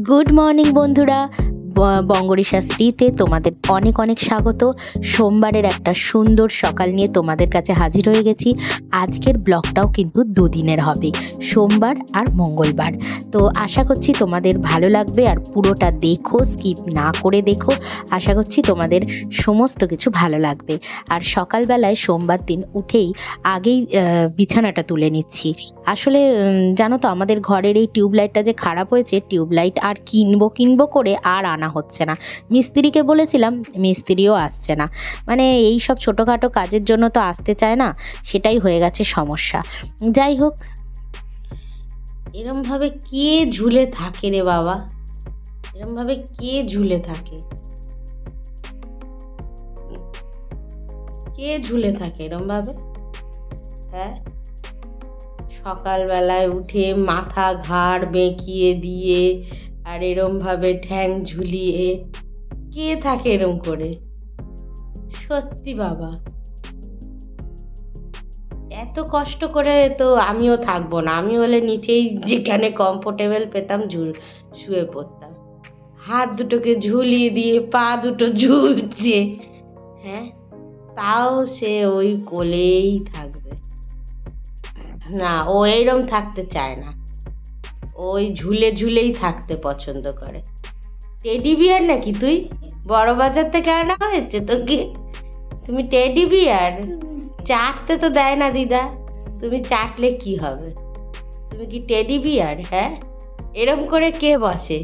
Good morning বন্ধুরা, বঙ্গরিশা স্ত্রীতে তোমাদের অনেক অনেক স্বাগত। সোমবারের একটা সুন্দর সকাল নিয়ে তোমাদের কাছে হাজির হয়ে গেছি। আজকের ব্লগটাও কিন্তু দুদিনের হবে, সোমবার আর মঙ্গলবার। তো আশা করছি তোমাদের ভালো লাগবে, আর পুরোটা দেখো, স্কিপ না করে দেখো। আশা করছি তোমাদের সমস্ত কিছু ভালো লাগবে। আর সকালবেলায় সোমবার দিন উঠেই আগেই বিছানাটা তুলে নিচ্ছি। আসলে জানো তো, আমাদের ঘরের এই টিউবলাইটটা যে খারাপ হয়েছে, টিউবলাইট আর কিনবো করে আর আনা হচ্ছে না। মিস্ত্রিকে বলেছিলাম, মিস্ত্রিও আসছে না। মানে এই সব ছোটোখাটো কাজের জন্য তো আসতে চায় না, সেটাই হয়ে গেছে সমস্যা। যাই হোক, এরমভাবে কে ঝুলে থাকে রে বাবা, এরমভাবে কে ঝুলে থাকে, কে ঝুলে থাকে এরমভাবে? হ্যাঁ, সকালবেলায় উঠে মাথা ঘাড় বেঁকিয়ে দিয়ে আর এরমভাবে ঠ্যাং ঝুলিয়ে কে থাকে এরম করে? সত্যি বাবা, এত কষ্ট করে তো আমিও থাকবো না। আমি হলে নিচেই যেখানে কমফোর্টেবল পেতাম শুয়ে পড়তাম। হাত দুটোকে ঝুলিয়ে দিয়ে পা দুটো ঝুলছে, হ্যাঁ, তাও সে ওই কোলেই থাকবে না। ও এইরকম থাকতে চায় না, ওই ঝুলে ঝুলেই থাকতে পছন্দ করে। টেডি বিয়ার নাকি তুই? বড় বাজার থেকে আনা হয়েছে তোকে? তুমি টেডি বিয়ার? চাটতে তো দেয় না দিদা, তুমি চাটলে কি হবে? তুমি কি টেডি বিয়ার? হ্যাঁ, এরম করে কে বসে?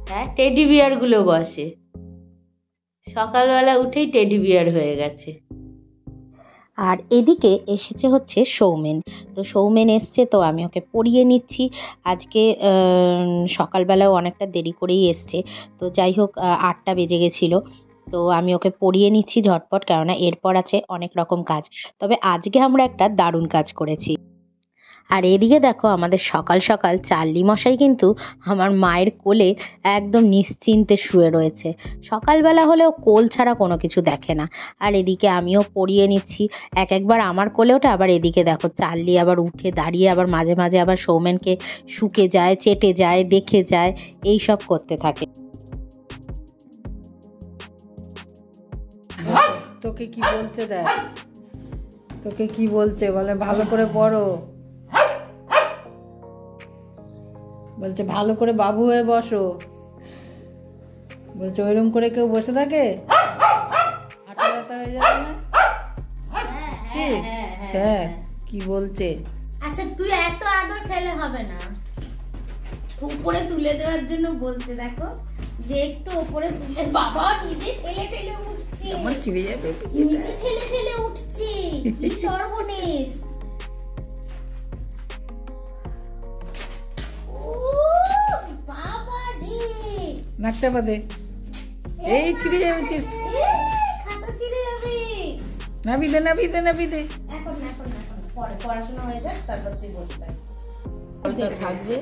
হ্যাঁ, টেডি বিয়ারগুলো বসে, সকালবেলা উঠেই টেডি বিয়ার হয়ে গেছে। আর এদিকে এসেছে হচ্ছে সৌমেন। তো সৌমেন এসছে, তো আমি ওকে পড়িয়ে নিচ্ছি। আজকে সকালবেলাও অনেকটা দেরি করেই এসছে। তো যাই হোক, 8টা বেজে গেছিলো। তো আমি ওকে পড়িয়ে নিচ্ছি ঝটপট, কেননা এরপর আছে অনেক রকম কাজ। তবে আজকে আমরা একটা দারুণ কাজ করেছি। আর এদিকে দেখো, আমাদের সকাল সকাল চার্লি মশাই কিন্তু আমার মায়ের কোলে একদম নিশ্চিন্তে শুয়ে রয়েছে। সকালবেলা হলেও কোল ছাড়া কোনো কিছু দেখে না। আর এদিকে আমিও পড়িয়ে নিচ্ছি। একবার আমার কোলে ওঠে, আবার এদিকে দেখো চার্লি আবার উঠে দাঁড়িয়ে আবার মাঝে মাঝে আবার সৌমেনকে শুকে যায়, চেটে যায়, দেখে যায়, এই সব করতে থাকে। তোকে কি বলছে দেখ, তোকে কি বলছে বলে, ভালো করে পড়ো। বলছে ভালো করে বাবু হয়ে বসো। বলছে ওইরকম করে কেউ বসে থাকে, হাঁটা ব্যথা হয়ে যাবে না? ঠিক, হ্যাঁ, কি বলছে? আচ্ছা, তুই এত আদর খেলে হবে না, উপরে তুলে দেওয়ার জন্য বলছে। দেখো যে একটু উপরে তুলে, বাবা নিজে ঠেলে ঠেলে উঠছে, আমার ছিঁড়ে যাবে, নিজে ঠেলে ঠেলে উঠছে, কি সর্বনেশ! নাক চাপা দে, এই ছিঁড়ে যাবে, খাতা ছিঁড়ে যাবে। নাবি দে, নাবি দে, নাবি দে। এখন পরে পড়াশোনা হয়ে যাক, তারপর তুই বসে থাক। ফলটা থাকবে,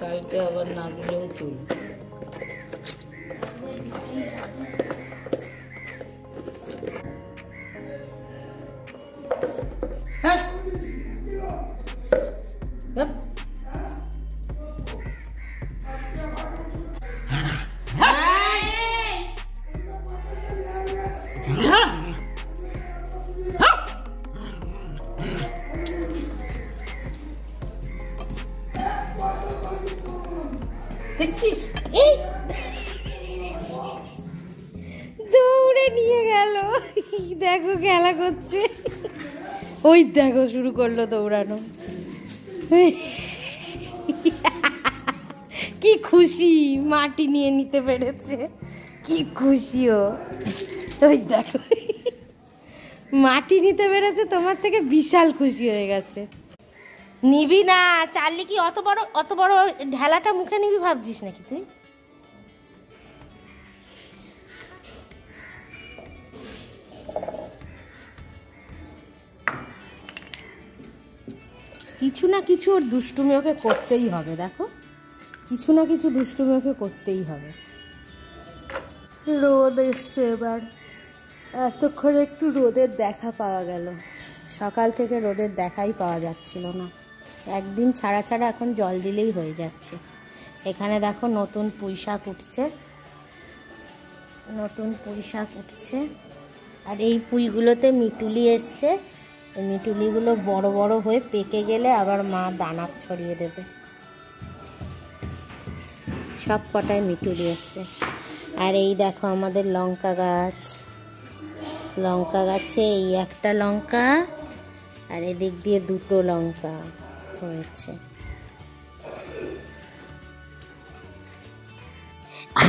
কালকে আবার না দিলেও চলবে। হ্যাঁ, দেখছিস দৌড়ে নিয়ে গেল, দেখো খেলা করছে। ওই দেখো শুরু করলো দৌড়ানো। কি খুশি, মাটি নিয়ে নিতে পেরেছে, কি খুশি ও। ওই দেখো, মাটি নিতে পেরেছে, তোমার থেকে বিশাল খুশি হয়ে গেছে। নিবি না? চার্লি কি অত বড় ঢেলাটা মুখে নিবি ভাবছিস নাকি তুই? কিছু না কিছু ওর দুষ্টুমি ওকে করতেই হবে। দেখো, কিছু না কিছু দুষ্টুমি ওকে করতেই হবে। রোদ এসছে এবার, এতক্ষণ একটু রোদের দেখা পাওয়া গেল। সকাল থেকে রোদের দেখাই পাওয়া যাচ্ছিল না। একদিন ছাড়া ছাড়া এখন জল দিলেই হয়ে যাচ্ছে। এখানে দেখো নতুন পুঁই শাক উঠছে, আর এই পুঁইগুলোতে মিটুলি এসছে। এই মিটুলিগুলো বড় বড় হয়ে পেকে গেলে আবার মা দানা ছড়িয়ে দেবে। সব কটায় মিটুলি এসছে। আর এই দেখো আমাদের লঙ্কা গাছ, লঙ্কা গাছে এই একটা লঙ্কা আর এদিক দিয়ে দুটো লঙ্কা হয়েছে।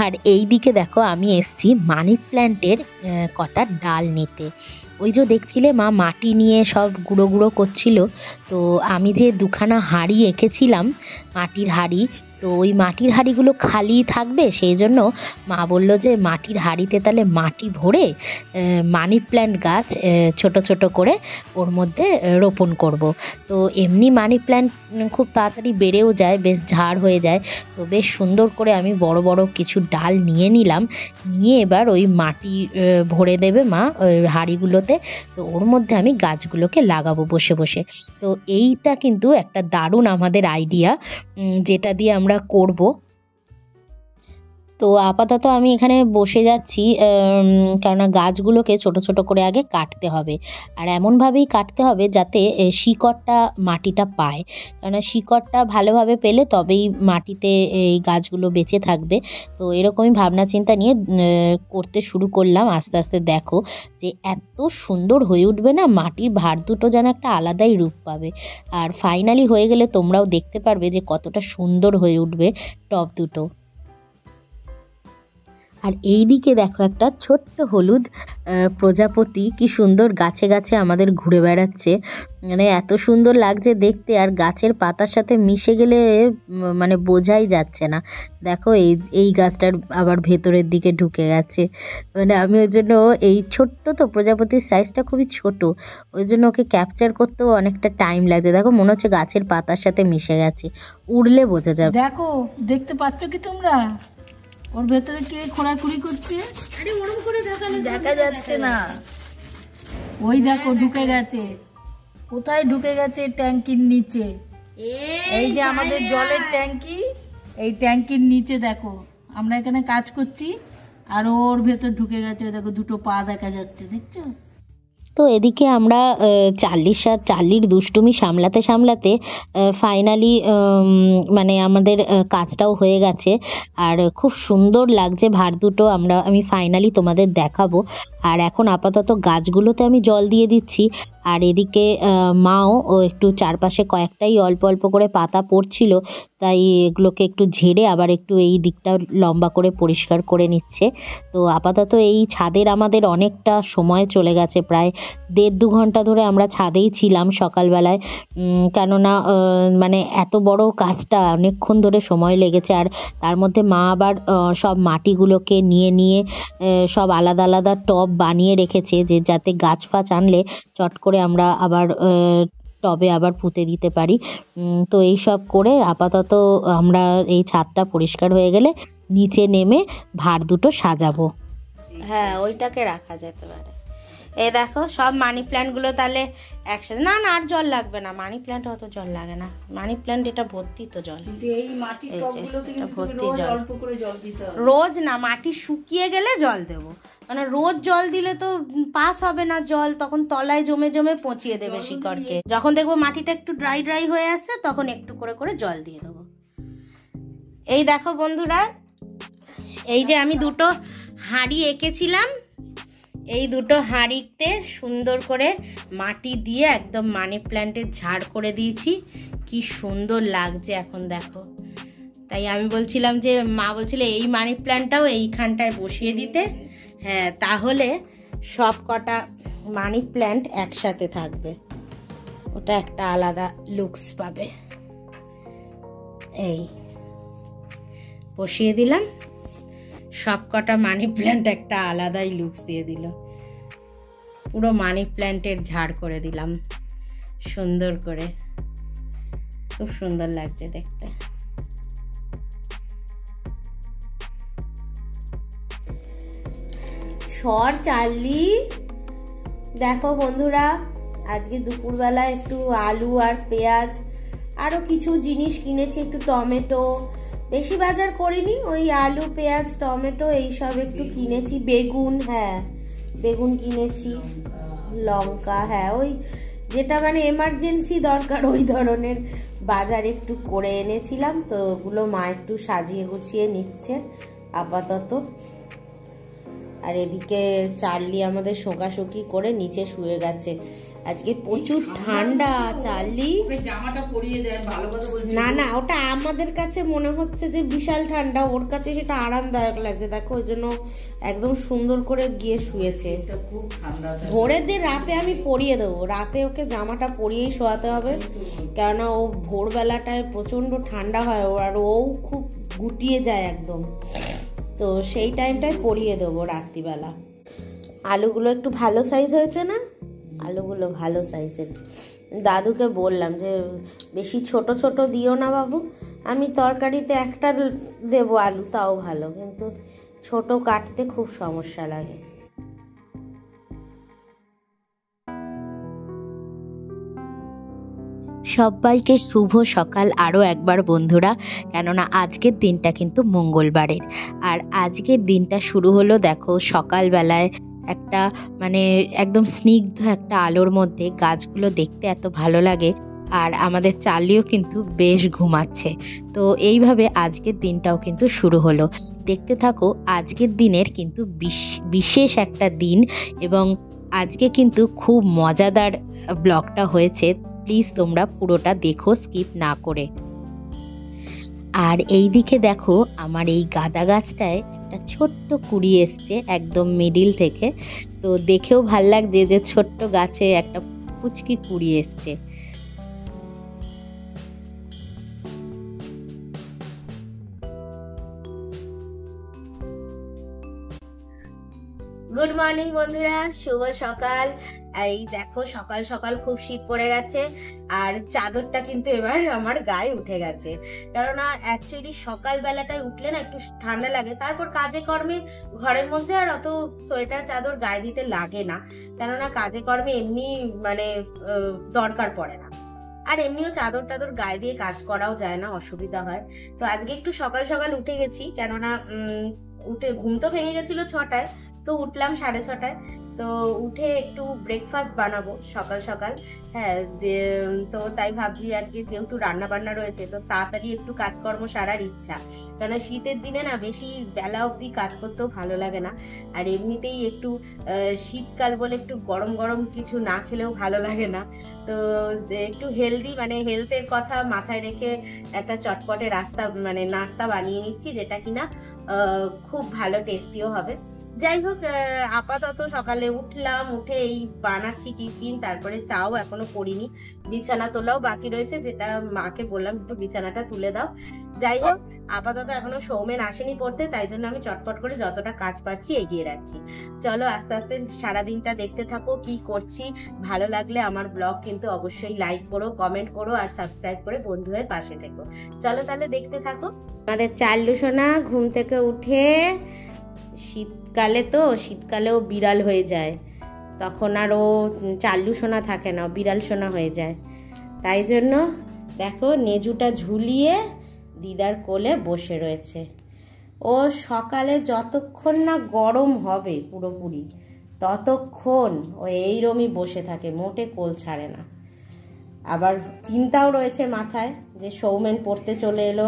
আর এই দিকে দেখো আমি এসছি মানি প্ল্যান্টের কটা ডাল নিতে। ওই যে দেখছিলে মা মাটি নিয়ে সব গুঁড়ো গুঁড়ো করছিল, তো আমি যে দুখানা হাঁড়ি এঁকেছিলাম, মাটির হাঁড়ি, তো ওই মাটির হাঁড়িগুলো খালি থাকবে, সেই জন্য মা বললো যে মাটির হাঁড়িতে তাহলে মাটি ভরে মানি প্ল্যান্ট গাছ ছোট ছোট করে ওর মধ্যে রোপণ করব। তো এমনি মানি প্ল্যান্ট খুব তাড়াতাড়ি বেড়েও যায়, বেশ ঝাড় হয়ে যায়। তো বেশ সুন্দর করে আমি বড় বড় কিছু ডাল নিয়ে নিলাম, নিয়ে এবার ওই মাটি ভরে দেবে মা ওই হাঁড়িগুলোতে। তো ওর মধ্যে আমি গাছগুলোকে লাগাবো বসে বসে। তো এইটা কিন্তু একটা দারুণ আমাদের আইডিয়া, যেটা দিয়ে আমরা করব। তো আপাতত আমি এখানে বসে যাচ্ছি, কেননা গাছগুলোকে ছোট ছোট করে আগে কাটতে হবে, আর এমনভাবেই কাটতে হবে যাতে শিকড়টা মাটিটা পায়, কেননা শিকড়টা ভালোভাবে পেলে তবেই মাটিতে এই গাছগুলো বেঁচে থাকবে। তো এরকমই ভাবনা চিন্তা নিয়ে করতে শুরু করলাম। আস্তে আস্তে দেখো যে এত সুন্দর হয়ে উঠবে না, মাটির ভার দুটো যেন একটা আলাদাই রূপ পাবে। আর ফাইনালি হয়ে গেলে তোমরাও দেখতে পারবে যে কতটা সুন্দর হয়ে উঠবে টব দুটো। আর এই দিকে দেখো একটা ছোট্ট হলুদ প্রজাপতি কি সুন্দর গাছে গাছে আমাদের ঘুরে বেড়াচ্ছে, মানে এত সুন্দর লাগছে দেখতে। আর গাছের পাতার সাথে মিশে গেলে মানে বোঝাই যাচ্ছে না। দেখো এই গাছটার আবার ভেতরের দিকে ঢুকে গেছে, মানে আমি ওই জন্য এই ছোট্ট তো প্রজাপতির সাইজটা খুবই ছোট, ওই জন্য ওকে ক্যাপচার করতেও অনেকটা টাইম লাগছে। দেখো মনে হচ্ছে গাছের পাতার সাথে মিশে গেছে, উড়লে বোঝা যাবে। দেখো দেখতে পাচ্ছ কি তোমরা ওর ভেতরে কে খোঁড়াখুড়ি করছে? আরে ওরকম করে দেখা যাচ্ছে না, ওই দেখো ঢুকে গেছে। কোথায় ঢুকে গেছে? ট্যাঙ্কির নিচে। এই যে আমাদের জলের ট্যাঙ্কি, এই ট্যাঙ্কির নিচে দেখো আমরা এখানে কাজ করছি, আর ওর ভেতর ঢুকে গেছে। দেখো দুটো পা দেখা যাচ্ছে, দেখছো? তো এদিকে আমরা চার্লির দুষ্টুমি সামলাতে সামলাতে ফাইনালি মানে আমাদের কাজটাও হয়ে গেছে, আর খুব সুন্দর লাগছে ভার দুটো আমি ফাইনালি তোমাদের দেখাবো। আর এখন আপাতত গাছগুলোতে আমি জল দিয়ে দিচ্ছি, আর এদিকে মাও একটু চারপাশে কয়েকটাই অল্প অল্প করে পাতা পড়ছিল, তাই এগুলোকে একটু ঝেড়ে আবার একটু এই দিকটা লম্বা করে পরিষ্কার করে নিচ্ছে। তো আপাতত এই ছাদের আমাদের অনেকটা সময় চলে গেছে, প্রায় 1.5-2 ঘন্টা ধরে আমরা ছাদেই ছিলাম সকালবেলায়, কেননা মানে এত বড় কাজটা অনেকক্ষণ ধরে সময় লেগেছে। আর তার মধ্যে মা আবার সব মাটিগুলোকে নিয়ে সব আলাদা আলাদা টব বানিয়ে রেখেছে, যে যাতে গাছ ফাছ আনলে চট করে আমরা আবার টবে আবার পুঁতে দিতে পারি। তো এই সব করে আপাতত আমরা এই ছাদটা পরিষ্কার হয়ে গেলে নিচে নেমে ভার দুটো সাজাবো। হ্যাঁ, ওইটাকে রাখা যেতে পারে। এই দেখো সব মানি প্ল্যান্টগুলো তাহলে একসাথে, না আর জল লাগবে না, মানি প্ল্যান্ট অত জল লাগে না, মানি প্ল্যান্ট এটা ভর্তি তো জল, এই মাটির টবগুলোতে কিন্তু ভর্তি রোজ জল। অল্প করে জল দিতে হবে। রোজ না, মাটি শুকিয়ে গেলে জল দেবো, মানে রোজ জল দিলে তো পাস হবে না জল, তখন তলায় জমে জমে পচিয়ে দেবে শিকড়কে। যখন দেখবো মাটিটা একটু ড্রাই ড্রাই হয়ে আসছে তখন একটু করে করে জল দিয়ে দেবো। এই দেখো বন্ধুরা, এই যে আমি দুটো হাঁড়ি এঁকেছিলাম, এই দুটো হাঁড়িতে সুন্দর করে মাটি দিয়ে একদম মানি প্ল্যান্টের ঝাড় করে দিয়েছি, কি সুন্দর লাগছে এখন দেখো। তাই আমি বলছিলাম যে মা বলছিল এই মানি প্ল্যান্টটাও এইখানটায় বসিয়ে দিতে, হ্যাঁ তাহলে সব কটা মানি প্ল্যান্ট একসাথে থাকবে, ওটা একটা আলাদা লুকস পাবে। এই বসিয়ে দিলাম, সব কটা মানি প্ল্যান্ট একটা আলাদাই লুকস দিয়ে দিল, পুরো মানি প্ল্যান্টের ঝাড় করে দিলাম সুন্দর করে, খুব সুন্দর লাগছে দেখতে। সর চার্লি, দেখো বন্ধুরা আজকে দুপুরবেলা একটু আলু আর পেঁয়াজ আরও কিছু জিনিস কিনেছি, একটু টমেটো, বেশি বাজার করিনি, ওই আলু পেঁয়াজ টমেটো এইসব একটু কিনেছি, বেগুন, হ্যাঁ বেগুন কিনেছি, লঙ্কা, হ্যাঁ ওই যেটা মানে এমার্জেন্সি দরকার ওই ধরনের বাজার একটু করে এনেছিলাম। তো ওগুলো মা একটু সাজিয়ে গুছিয়ে নিচ্ছে আপাতত। আর এদিকে চার্লি আমাদের শোকাশুকি করে নিচে শুয়ে গেছে। আজকে প্রচুর ঠান্ডা। চার্লি জামাটা পরিয়ে যায়, ভালো কথা বলছি। না না, ওটা আমাদের কাছে মনে হচ্ছে যে বিশাল ঠান্ডা, ওর কাছে সেটা আরামদায়ক লাগছে। দেখো ওই জন্য একদম সুন্দর করে গিয়ে শুয়েছে। খুব ঠান্ডা। ভোরের দিন রাতে আমি পরিয়ে দেবো, রাতে ওকে জামাটা পরিয়েই শোয়াতে হবে, কেননা ও ভোরবেলাটায় প্রচণ্ড ঠান্ডা হয় ওর, আর ও খুব গুটিয়ে যায় একদম। তো সেই টাইমটায় পরিয়ে দেবো রাত্রিবেলা। আলুগুলো একটু ভালো সাইজ হয়েছে না? আলুগুলো ভালো সাইজের। দাদুকে বললাম যে বেশি ছোট ছোট দিও না বাবু, আমি তরকারিতে একটা দেবো আলু তাও ভালো, কিন্তু ছোট কাটতে খুব সমস্যা লাগে। সবাইকে শুভ সকাল আরও একবার বন্ধুরা, কেননা আজকের দিনটা কিন্তু মঙ্গলবারের। আর আজকের দিনটা শুরু হলো দেখো সকালবেলায় একটা মানে একদম স্নিগ্ধ একটা আলোর মধ্যে। গাছগুলো দেখতে এত ভালো লাগে, আর আমাদের চার্লিও কিন্তু বেশ ঘুমাচ্ছে। তো এইভাবে আজকের দিনটাও কিন্তু শুরু হলো। দেখতে থাকো, আজকের দিনের কিন্তু বিশেষ একটা দিন, এবং আজকে কিন্তু খুব মজাদার ব্লগটা হয়েছে। প্লিজ তোমরা পুরোটা দেখো স্কিপ না করে। আর এই দিকে দেখো আমার এই গাঁদা গাছটায় একটা ছোট্ট কুড়ি এসছে একদম মিডিল থেকে। তো দেখেও ভাল লাগছে যে ছোট্ট গাছে একটা কুচকি কুড়ি এসছে। গুড মর্নিং বন্ধুরা, শুভ সকাল। এই দেখো সকাল সকাল খুব শীত পড়ে গেছে, আর চাদরটা কিন্তু এবার আমার গায়ে উঠে গেছে। কেননা অ্যাকচুয়ালি সকালবেলাটায় উঠলে না একটু ঠান্ডা লাগে, তারপর কাজে কর্মে ঘরের মধ্যে আর অত সোয়েটার চাদর গায়ে দিতে লাগে না, কেননা কাজে কর্মে এমনি মানে দরকার পড়ে না। আর এমনিও চাদর টাদর গায়ে দিয়ে কাজ করাও যায় না, অসুবিধা হয়। তো আজকে একটু সকাল সকাল উঠে গেছি, কেননা উঠে ঘুম তো ভেঙে গেছিল 6টায়, তো উঠলাম 6:30টায়। তো উঠে একটু ব্রেকফাস্ট বানাবো সকাল সকাল, হ্যাঁ। তো তাই ভাবছি আজকে যেহেতু রান্না বান্না রয়েছে, তো তাড়াতাড়ি একটু কাজকর্ম সারার ইচ্ছা, কেন শীতের দিনে না বেশি বেলা অবধি কাজ করতেও ভালো লাগে না। আর এমনিতেই একটু শীতকাল বলে একটু গরম গরম কিছু না খেলেও ভালো লাগে না। তো একটু হেলদি মানে হেলথের কথা মাথায় রেখে একটা চটপটে নাস্তা বানিয়ে নিচ্ছি, যেটা কিনা খুব ভালো টেস্টিও হবে। যাই হোক, আপাতত সকালে উঠলাম, উঠে এই বানাচ্ছি টিফিন, তারপরে চাও এখনো করিনি, বিছানা তোলাও বাকি রয়েছে, যেটা মাকে বললাম একটু বিছানাটা তুলে দাও। যাই হোক, আপাতত এখনো সৌমেন আসেনি পড়তে, তাই জন্য আমি চটপট করে যতটা কাজ পারছি এগিয়ে রাখছি। চলো আস্তে আস্তে সারাদিনটা দেখতে থাকো কি করছি। ভালো লাগলে আমার ব্লগ কিন্তু অবশ্যই লাইক করো, কমেন্ট করো, আর সাবস্ক্রাইব করে বন্ধু হয়ে পাশে থেকো। চলো তাহলে দেখতে থাকো। আমাদের চাল্লু সোনা ঘুম থেকে উঠে, শীতকালেও বিড়াল হয়ে যায়, তখন আর ও চাল্লু সোনা থাকে না, বিড়াল সোনা হয়ে যায়। তাই জন্য দেখো নেজুটা ঝুলিয়ে দিদার কোলে বসে রয়েছে। ও সকালে যতক্ষণ না গরম হবে পুরোপুরি ততক্ষণ ও এইরমই বসে থাকে, মোটে কোল ছাড়ে না। আবার চিন্তাও রয়েছে মাথায় যে সৌমেন পড়তে চলে এলো,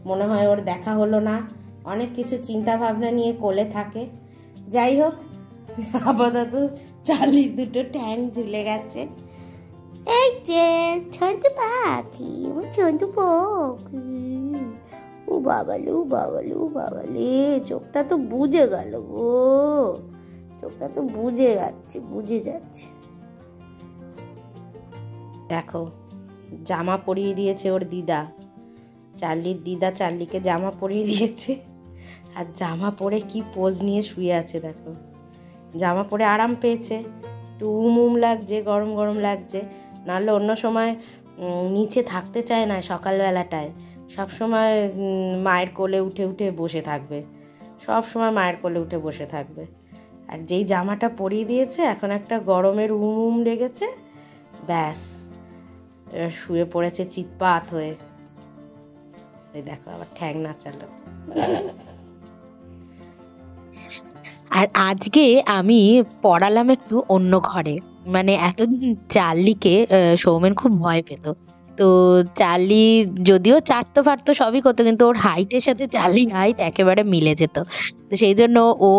মনে হয় ওর দেখা হলো না, অনেক কিছু চিন্তা ভাবনা নিয়ে কোলে থাকে। যাই হোক, আপাতত চার্লির দুটো ট্যাং ঝুলে গেছে। এই যে ছন্তু পাখি, ছন্তু পাখি, ও বাবালু বাবালু বাবালে, চোখটা তো বুঝে গেল গো, চোখটা তো বুঝে যাচ্ছে। দেখো জামা পরিয়ে দিয়েছে ওর দিদা, চার্লির দিদা চার্লিকে জামা পরিয়ে দিয়েছে, আর জামা পরে কি পোজ নিয়ে শুয়ে আছে দেখো। জামা পরে আরাম পেয়েছে, একটু উম লাগছে, গরম গরম লাগছে, নাহলে অন্য সময় নিচে থাকতে চায় না। সকালবেলাটায় সবসময় মায়ের কোলে উঠে উঠে বসে থাকবে, সবসময় মায়ের কোলে উঠে বসে থাকবে। আর যেই জামাটা পরিয়ে দিয়েছে এখন একটা গরমের উম লেগেছে, ব্যাস শুয়ে পড়েছে চিৎপাত হয়ে। এই দেখো আবার ঠ্যাং নাচালো। আর আজকে আমি পড়ালাম একটু অন্য ঘরে, মানে এতদিন চার্লিকে সৌমেন খুব ভয় পেত। তো চার্লি যদিও চাটতে পারতো, সবই করতো, কিন্তু ওর হাইটের সাথে চার্লির হাইট একেবারে মিলে যেত। তো সেই জন্য ও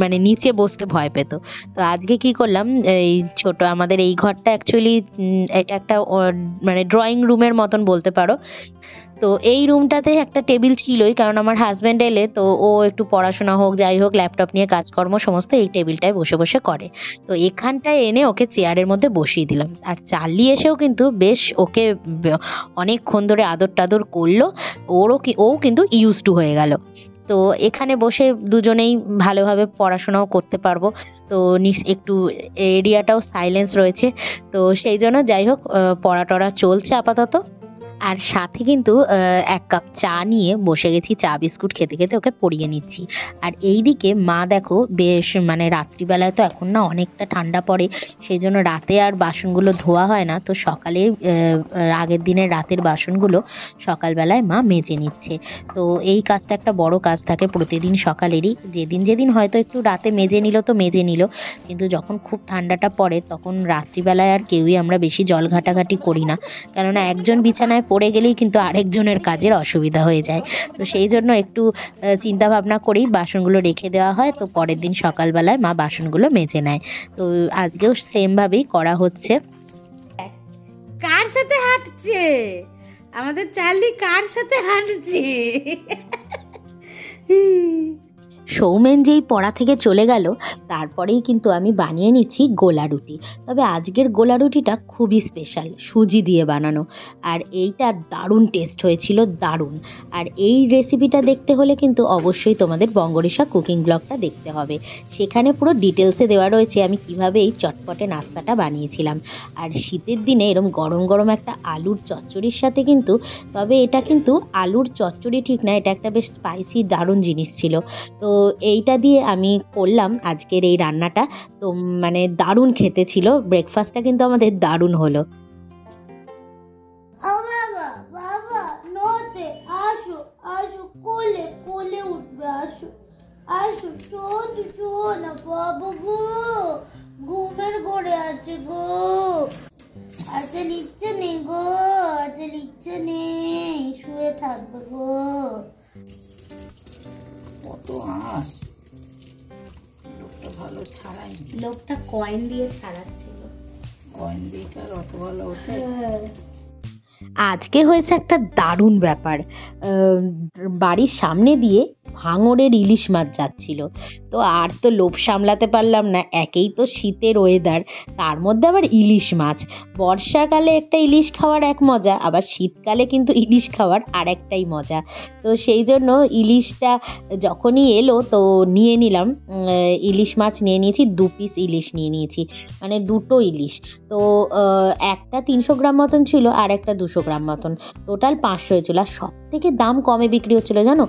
মানে নিচে বসতে ভয় পেত। তো আজকে কি করলাম, এই ছোট আমাদের এই ঘরটা অ্যাকচুয়ালি এটা একটা মানে ড্রয়িং রুমের মতন বলতে পারো। তো এই রুমটাতে একটা টেবিল ছিলই, কারণ আমার হাজব্যান্ড এলে তো ও একটু পড়াশোনা হোক যাই হোক ল্যাপটপ নিয়ে কাজকর্ম সমস্ত এই টেবিলটায় বসে বসে করে। তো এখানটায় এনে ওকে চেয়ারের মধ্যে বসিয়ে দিলাম। আর চার্লি এসেও কিন্তু বেশ ওকে অনেকক্ষণ ধরে আদর টাদর করলো। ও কিন্তু ইউজ টু হয়ে গেল। তো এখানে বসে দুজনেই ভালোভাবে পড়াশোনাও করতে পারবো। তো একটু এরিয়াটাও সাইলেন্স রয়েছে। তো সেই জন্য যাই হোক পড়া টড়া চলছে আপাতত। আর সাথে কিন্তু এক কাপ চা নিয়ে বসে গেছি, চা বিস্কুট খেতে খেতে ওকে পড়িয়ে নিচ্ছি। আর এইদিকে মা দেখো বেশ মানে রাত্রিবেলায় তো এখন না অনেকটা ঠান্ডা পড়ে, সেই জন্য রাতে আর বাসনগুলো ধোয়া হয় না। তো সকালে আগের দিনের রাতের বাসনগুলো সকালবেলায় মা মেজে নিচ্ছে। তো এই কাজটা একটা বড় কাজ থাকে প্রতিদিন সকালেরই। যেদিন হয়তো একটু রাতে মেজে নিল তো মেজে নিল, কিন্তু যখন খুব ঠান্ডাটা পড়ে তখন রাত্রিবেলায় আর কেউই আমরা বেশি জল ঘাটাঘাটি করি না, কেননা একজন বিছানায় পড়ে গেলেই কিন্তু আরেকজনের কাজের অসুবিধা হয়ে যায়। তো সেই জন্য একটু চিন্তা ভাবনা করেই বাসনগুলো রেখে দেওয়া হয়। তো পরের দিন সকালবেলায় মা বাসনগুলো মেজে নেয়। তো আজকেও সেম ভাবেই করা হচ্ছে। কার সাথে হাঁটছে আমাদের চার্লি? কার সাথে হাঁটছে? সৌমেন যেই পড়া থেকে চলে গেল তারপরেই কিন্তু আমি বানিয়ে নিচ্ছি গোলা রুটি। তবে আজকের গোলা রুটিটা খুবই স্পেশাল, সুজি দিয়ে বানানো। আর এইটা দারুণ টেস্ট হয়েছিল, দারুণ। আর এই রেসিপিটা দেখতে হলে কিন্তু অবশ্যই তোমাদের বঙ্গরিশা কুকিং ব্লগটা দেখতে হবে। সেখানে পুরো ডিটেলসে দেওয়া রয়েছে আমি কিভাবে এই চটপটে নাস্তাটা বানিয়েছিলাম। আর শীতের দিনে এরকম গরম গরম একটা আলুর চচ্চড়ির সাথে কিন্তু, তবে এটা কিন্তু আলুর চচ্চড়ি ঠিক না, এটা একটা বেশ স্পাইসি দারুণ জিনিস ছিল। তো এইটা দিয়ে আমি করলাম আজকের এই রান্নাটা। তো মানে দারুণ খেতে ছিল, ব্রেকফাস্টটা কিন্তু আমাদের দারুণ হলো। বাবা নতে আসো আসো, কোলে কোলে উঠবে, আসো আসো, শো না বাবা গো, ঘুমের ঘরে আছে গো, আচ্ছা নিচ্ছে নেই গো, আচ্ছা নিচ্ছে নেই, শুয়ে থাকবে গো। কত হাঁস, লোকটা ভালো ছাড়ায়নি, লোকটা কয়েন দিয়ে ছাড়াচ্ছিল। কয়েন দিয়ে আর অত ভালো ওঠে। আজকে হয়েছে একটা দারুণ ব্যাপার। বাড়ির সামনে দিয়ে ভাঙড়ের ইলিশ মাছ যাচ্ছিল। তো আর তো লোভ সামলাতে পারলাম না, একেই তো শীতের ওয়েদার, তার মধ্যে আবার ইলিশ মাছ। বর্ষাকালে একটা ইলিশ খাওয়ার এক মজা, আবার শীতকালে কিন্তু ইলিশ খাওয়ার আর একটাই মজা। তো সেই জন্য ইলিশটা যখনই এলো তো নিয়ে নিলাম, ইলিশ মাছ নিয়ে নিয়েছি, 2 পিস ইলিশ নিয়ে নিয়েছি, মানে 2টো ইলিশ। তো একটা 300 গ্রাম মতন ছিল আর একটা 200 গ্রাম মতন, টোটাল 500 হয়েছিল। আর সব থেকে দাম কমে বিক্রি হচ্ছিলো জানো,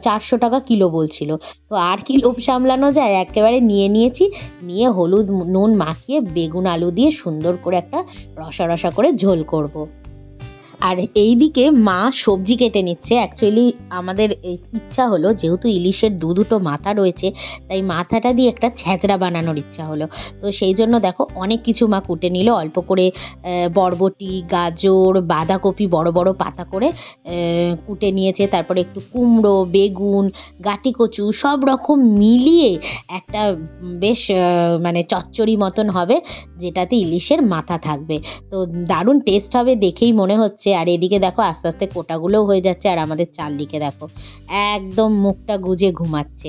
400 টাকা কিলো বলছিল। তো আর কি লোভ সামলানো যায়, একেবারে নিয়ে নিয়েছি। নিয়ে হলুদ নুন মাখিয়ে বেগুন আলু দিয়ে সুন্দর করে একটা রসা রসা করে ঝোল করব। আর এইদিকে মা সবজি কেটে নিচ্ছে। অ্যাকচুয়ালি আমাদের ইচ্ছা হলো, যেহেতু ইলিশের দুটো মাথা রয়েছে, তাই মাথাটা দিয়ে একটা ছ্যাঁচড়া বানানোর ইচ্ছা হলো। তো সেই জন্য দেখো অনেক কিছু মা কুটে নিল, অল্প করে বরবটি, গাজর, বাঁধাকপি বড় বড় পাতা করে কুটে নিয়েছে, তারপরে একটু কুমড়ো, বেগুন, গাটি কচু সব রকম মিলিয়ে একটা বেশ মানে চচ্চড়ি মতন হবে, যেটাতে ইলিশের মাথা থাকবে। তো দারুণ টেস্ট হবে দেখেই মনে হচ্ছে। আর এদিকে দেখো আস্তে আস্তে কোটাগুলোও হয়ে যাচ্ছে। আর আমাদের চার্লিকে দেখো একদম মুখটা গুজে ঘুমাচ্ছে।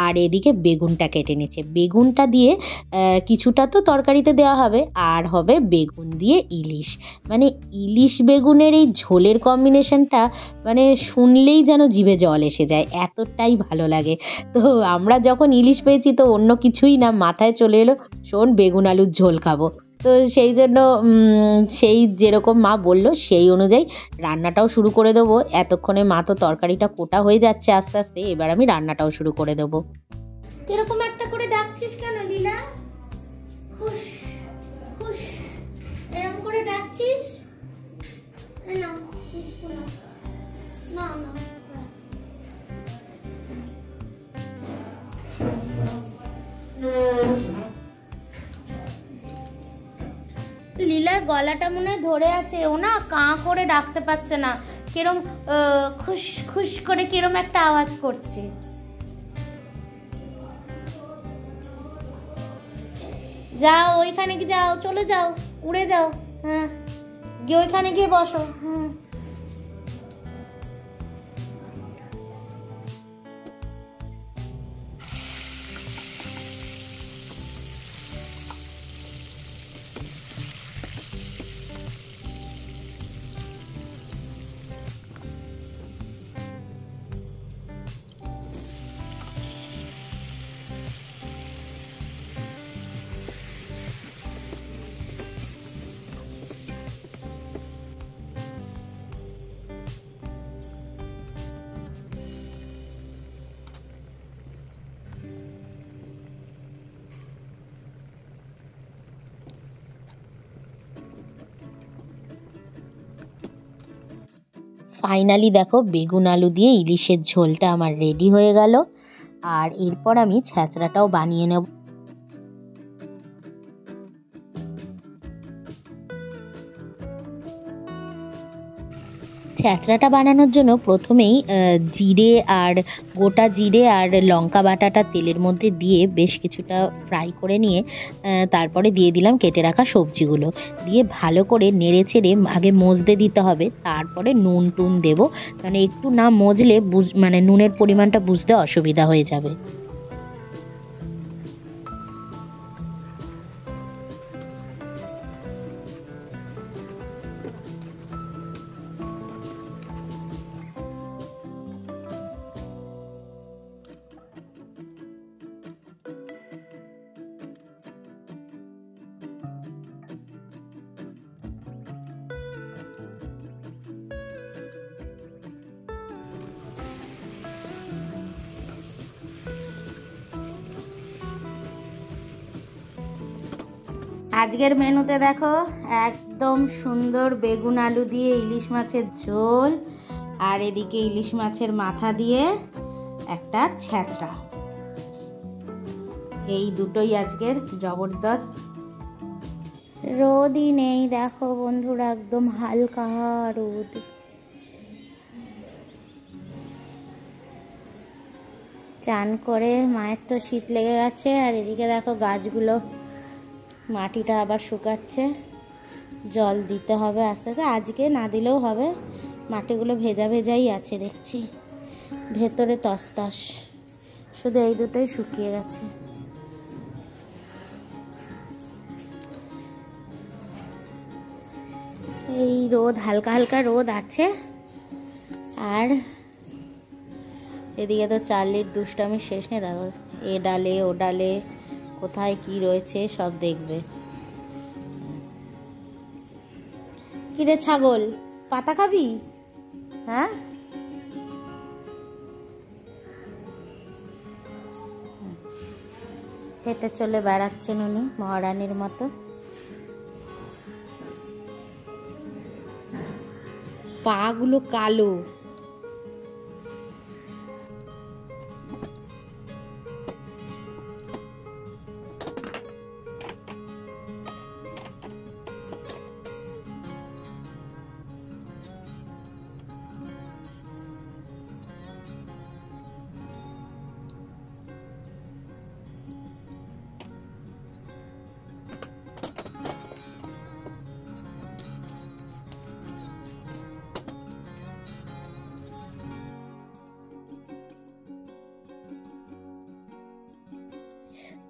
আর এদিকে বেগুনটা কেটে নিচ্ছে। বেগুনটা দিয়ে কিছুটা তো তরকারিতে দেওয়া হবে, আর হবে বেগুন দিয়ে ইলিশ। মানে ইলিশ বেগুনের এই ঝোলের কম্বিনেশনটা মানে শুনলেই যেন জিভে জল এসে যায়, এতটাই ভালো লাগে। তো আমরা যখন ইলিশ পেয়েছি তো অন্য কিছুই না, মাথায় চলে এলো শোন বেগুন আলুর ঝোল খাবো। তো সেই জন্য সেই যেরকম মা বললো সেই অনুযায়ী রান্নাটাও শুরু করে দেবো। এতক্ষণে মা তো তরকারিটা কোটা হয়ে যাচ্ছে আস্তে আস্তে, এবার আমি রান্নাটাও শুরু করে দেবো। কিরকম একটা করে ডাকছিস কেন লীলা? খুশ খুশ এরকম করে ডাকছিস? না না না লীলার গলাটা মনে হয় ধরে আছে, ও না কাঁ করে ডাকতে পারছে না, কিরম খুশ খুশ করে কিরম একটা আওয়াজ করছে। যাও ওইখানে গিয়ে যাও, চলে যাও, উড়ে যাও। হ্যাঁ গিয়ে ওইখানে গিয়ে বসো। ফাইনালি দেখো বেগুন আলু দিয়ে ইলিশের ঝোলটা আমার রেডি হয়ে গেল। আর এরপর আমি ছ্যাঁচড়াটাও বানিয়ে নেব। ছ্যাঁচড়াটা বানানোর জন্য প্রথমেই জিরে আর গোটা জিরে আর লঙ্কা বাটাটা তেলের মধ্যে দিয়ে বেশ কিছুটা ফ্রাই করে নিয়ে তারপরে দিয়ে দিলাম কেটে রাখা সবজিগুলো, দিয়ে ভালো করে নেড়ে চেড়ে আগে মজতে দিতে হবে, তারপরে নুন টুন দেবো, কারণ একটু না মজলে মানে নুনের পরিমাণটা বুঝতে অসুবিধা হয়ে যাবে। আজকের মেনুতে দেখো একদম সুন্দর বেগুন আলু দিয়ে ইলিশ মাছের ঝোল, আর এদিকে ইলিশ মাছের মাথা দিয়ে একটা ছ্যাঁচড়া, এই দুটোই আজকের জবরদস্ত। রোদই নেই দেখো বন্ধুরা, একদম হালকা রোদ। চান করে মায়ের তো শীত লেগে গেছে, আর এদিকে দেখো গাছগুলো মাটিটা আবার শুকাচ্ছে, জল দিতে হবে আস্তে আস্তে, আজকে না দিলেও হবে, মাটিগুলো ভেজা ভেজাই আছে দেখছি, ভেতরে তসতস, শুধু এই দুটোই শুকিয়ে গেছে। এই রোদ, হালকা হালকা রোদ আছে। আর এদিকে তো চার্লির দুষ্টামি শেষ নেই, দেখো এ ডালে ও ডালে কোথায় কি রয়েছে সব দেখবে। কিরে ছাগল, পাতা খাবি? হ্যাঁ হেঁটে চলে বেড়াচ্ছেন উনি মহারানীর মতো। পা গুলো কালো।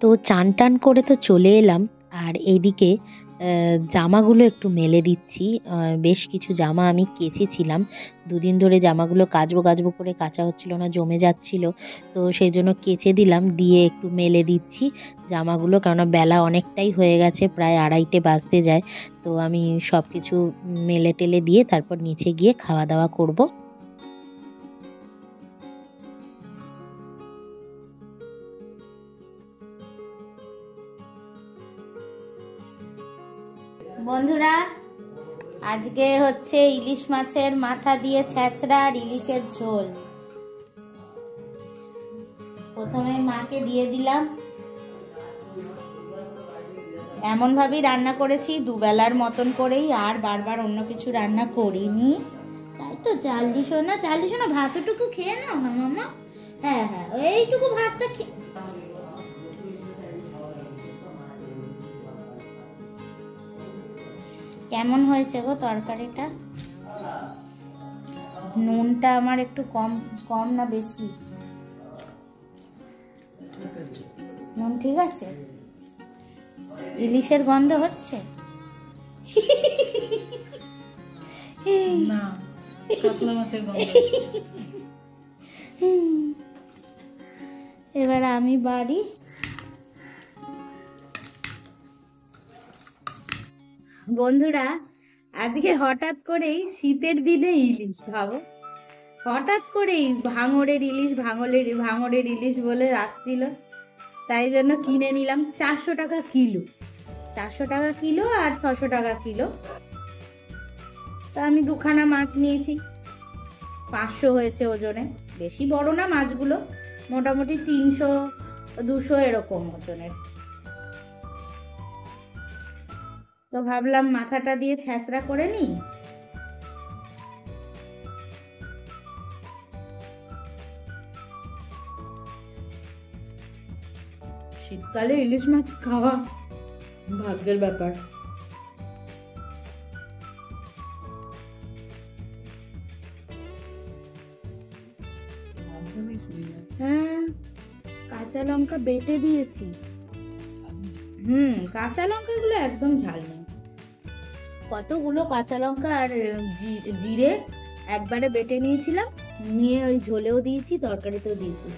তো চান টান করে তো চলে এলাম, আর এইদিকে জামাগুলো একটু মেলে দিচ্ছি। বেশ কিছু জামা আমি কেচেছিলাম, দুদিন ধরে জামাগুলো কাচবো করে কাচা হচ্ছিল না, জমে যাচ্ছিল, তো সেই জন্য কেচে দিলাম, দিয়ে একটু মেলে দিচ্ছি জামাগুলো, কেননা বেলা অনেকটাই হয়ে গেছে, প্রায় 2:30 বাজতে যায়। তো আমি সব কিছু মেলে টেলে দিয়ে তারপর নিচে গিয়ে খাওয়া দাওয়া করব। বন্ধুরা আজকে হচ্ছে ইলিশ মাছের মাথা দিয়ে ছ্যাঁচড়া আর ইলিশের ঝোল। প্রথমে মাকে দিয়ে দিলাম এমনভাবেই রান্না করেছি, দুবেলার মতন করেই, আর বারবার অন্য কিছু রান্না করিনি। তাই তো চার্লি সোনা ভাতটুকু খেয়ে নাও না মামা। হ্যাঁ হ্যাঁ, এইটুকু ভাতটা খেয়ে। কেমন হয়েছে গো তরকারিটা? নুনটা আমার একটু কম কম না বেশি? নুন ঠিক আছে? ইলিশের গন্ধ হচ্ছে? না, কাতলা মাছের গন্ধ। এবার আমি বাড়ি। বন্ধুরা, আজকে হঠাৎ করেই শীতের দিনে ইলিশ, ভাবো, হঠাৎ করেই ভাঙড়ের ইলিশ বলে আসছিল, তাই জন্য কিনে নিলাম। 400 টাকা কিলো, 400 টাকা কিলো আর 600 টাকা কিলো। তা আমি দুখানা মাছ নিয়েছি, 500 হয়েছে ওজনে। বেশি বড় না মাছগুলো, মোটামুটি 300-200 এরকম ওজনের। তো ভাবলাম মাথাটা দিয়ে ছ্যাঁচড়া করে নিই। শীতকালে ইলিশ মাছ খাওয়া ভাগ্যের ব্যাপার। হ্যাঁ, কাঁচা লঙ্কা বেটে দিয়েছি। কাঁচা লঙ্কাগুলো একদম ঝাল নেই। কতগুলো কাঁচা লঙ্কা আর জিরে একবারে বেটে নিয়েছিলাম, নিয়ে ওই ঝোলেও দিয়েছি, তরকারিতেও দিয়েছি।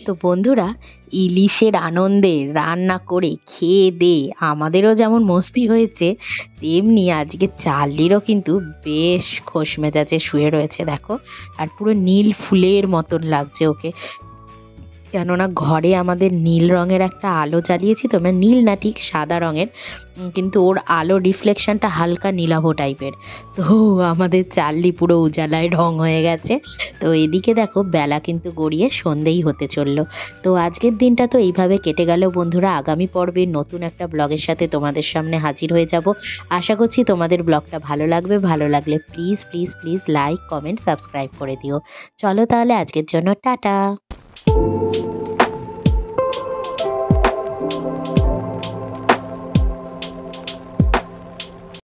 তো বন্ধুরা, ইলিশের আনন্দে রান্না করে খেয়ে দে আমাদেরও যেমন মস্তি হয়েছে, তেমনি আজকে চার্লিরও কিন্তু বেশ খোশ মেজাজে শুয়ে রয়েছে, দেখো। আর পুরো নীল ফুলের মতন লাগছে ওকে, কেননা ঘরে আমাদের নীল রঙের একটা আলো জ্বালিয়েছি, তো মানে নীল না, ঠিক সাদা রঙের, কিন্তু ওর আলো রিফ্লেকশনটা হালকা নীলাভ টাইপের। তো আমাদের চার্লি পুরো উজালায় রং হয়ে গেছে। তো এদিকে দেখো বেলা কিন্তু গড়িয়ে সন্ধেই হতে চললো। তো আজকের দিনটা তো এইভাবে কেটে গেল বন্ধুরা। আগামী পর্বে নতুন একটা ব্লগের সাথে তোমাদের সামনে হাজির হয়ে যাব। আশা করছি তোমাদের ব্লগটা ভালো লাগবে। ভালো লাগলে please please please like, comment, subscribe করে দিও। চলো তাহলে আজকের জন্য টাটা।